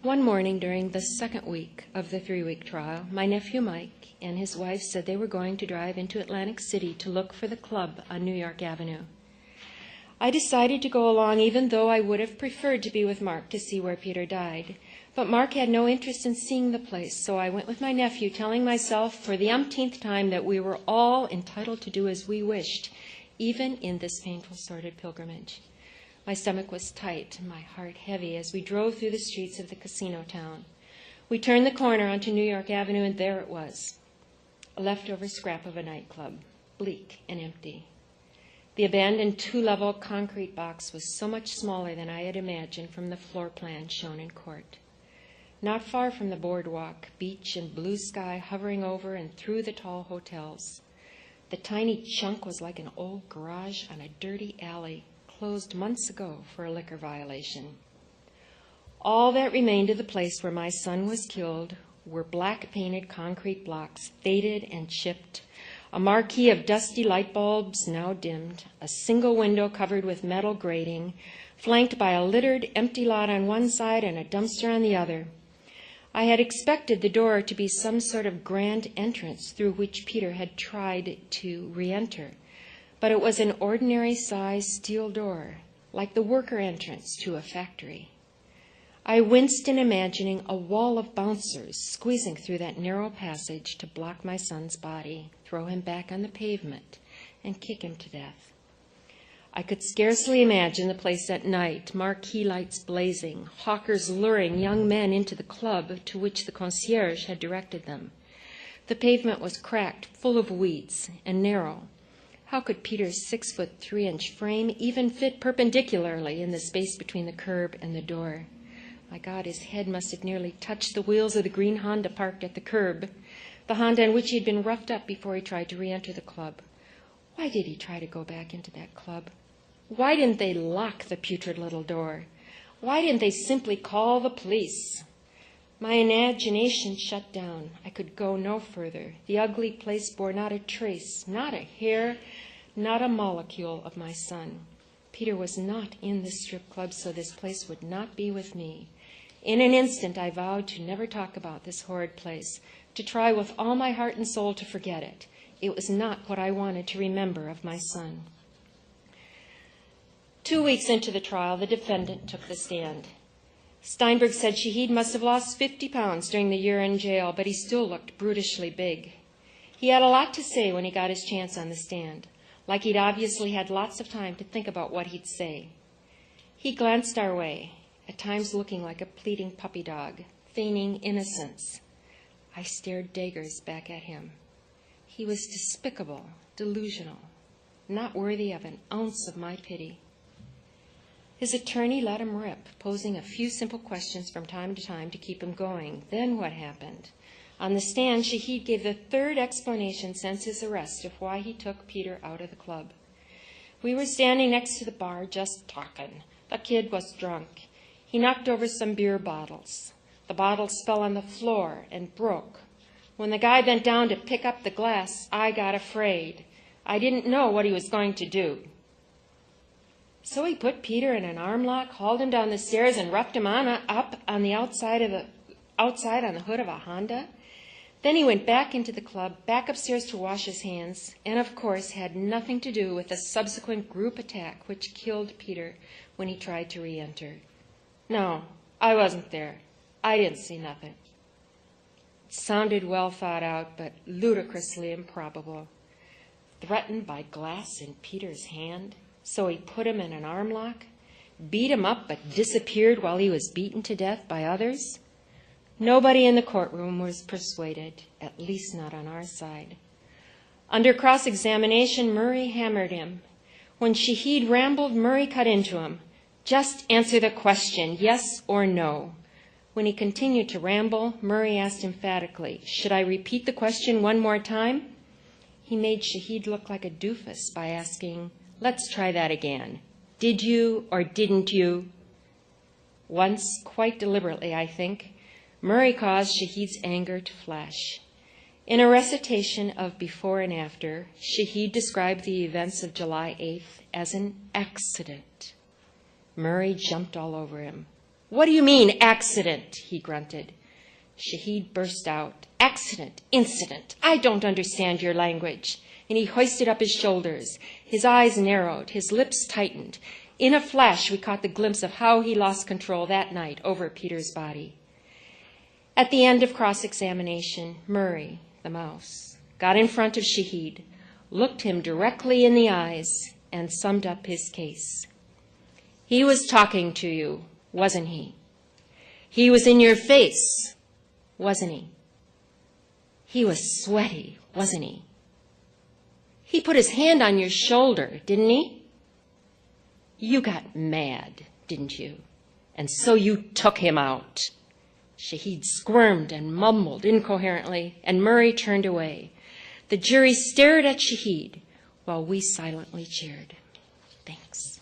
One morning during the second week of the 3-week trial, my nephew Mike and his wife said they were going to drive into Atlantic City to look for the club on New York Avenue. I decided to go along even though I would have preferred to be with Mark to see where Peter died. But Mark had no interest in seeing the place, so I went with my nephew, telling myself for the umpteenth time that we were all entitled to do as we wished, even in this painful, sordid pilgrimage. My stomach was tight and my heart heavy as we drove through the streets of the casino town. We turned the corner onto New York Avenue, and there it was, a leftover scrap of a nightclub, bleak and empty. The abandoned 2-level concrete box was so much smaller than I had imagined from the floor plan shown in court. Not far from the boardwalk, beach and blue sky hovering over and through the tall hotels. The tiny chunk was like an old garage on a dirty alley, closed months ago for a liquor violation. All that remained of the place where my son was killed were black-painted concrete blocks, faded and chipped, a marquee of dusty light bulbs now dimmed, a single window covered with metal grating, flanked by a littered, empty lot on one side and a dumpster on the other. I had expected the door to be some sort of grand entrance through which Peter had tried to re-enter, but it was an ordinary-sized steel door, like the worker entrance to a factory. I winced in imagining a wall of bouncers squeezing through that narrow passage to block my son's body, throw him back on the pavement, and kick him to death. I could scarcely imagine the place at night, marquee lights blazing, hawkers luring young men into the club to which the concierge had directed them. The pavement was cracked, full of weeds, and narrow. How could Peter's 6'3" frame even fit perpendicularly in the space between the curb and the door? My God, his head must have nearly touched the wheels of the green Honda parked at the curb, the Honda in which he had been roughed up before he tried to re-enter the club. Why did he try to go back into that club? Why didn't they lock the putrid little door? Why didn't they simply call the police? My imagination shut down. I could go no further. The ugly place bore not a trace, not a hair, not a molecule of my son. Peter was not in this strip club, so this place would not be with me. In an instant, I vowed to never talk about this horrid place, to try with all my heart and soul to forget it. It was not what I wanted to remember of my son. 2 weeks into the trial, the defendant took the stand. Steinberg said Shahid must have lost 50 pounds during the year in jail, but he still looked brutishly big. He had a lot to say when he got his chance on the stand, like he'd obviously had lots of time to think about what he'd say. He glanced our way, at times looking like a pleading puppy dog, feigning innocence. I stared daggers back at him. He was despicable, delusional, not worthy of an ounce of my pity. His attorney let him rip, posing a few simple questions from time to time to keep him going. Then what happened? On the stand, Shahid gave the third explanation since his arrest of why he took Peter out of the club. We were standing next to the bar just talking. The kid was drunk. He knocked over some beer bottles. The bottles fell on the floor and broke. When the guy bent down to pick up the glass, I got afraid. I didn't know what he was going to do. So he put Peter in an arm lock, hauled him down the stairs, and roughed him up on the outside on the hood of a Honda. Then he went back into the club, back upstairs to wash his hands, and of course had nothing to do with the subsequent group attack which killed Peter when he tried to re-enter. No, I wasn't there. I didn't see nothing. It sounded well thought out, but ludicrously improbable. Threatened by glass in Peter's hand, so he put him in an arm lock, beat him up, but disappeared while he was beaten to death by others? Nobody in the courtroom was persuaded, at least not on our side. Under cross-examination, Murray hammered him. When Shahid rambled, Murray cut into him. Just answer the question, yes or no. When he continued to ramble, Murray asked emphatically, should I repeat the question one more time? He made Shahid look like a doofus by asking, let's try that again. Did you or didn't you? Once, quite deliberately, I think, Murray caused Shahid's anger to flash. In a recitation of before and after, Shahid described the events of July 8th as an accident. Murray jumped all over him. "What do you mean, accident?" he grunted. Shahid burst out, "Accident, incident, I don't understand your language." And he hoisted up his shoulders. His eyes narrowed, his lips tightened. In a flash, we caught the glimpse of how he lost control that night over Peter's body. At the end of cross-examination, Murray, the mouse, got in front of Shahid, looked him directly in the eyes, and summed up his case. "He was talking to you, wasn't he? He was in your face, wasn't he? He was sweaty, wasn't he? He put his hand on your shoulder, didn't he? You got mad, didn't you? And so you took him out." Shahid squirmed and mumbled incoherently, and Murray turned away. The jury stared at Shahid while we silently cheered. Thanks.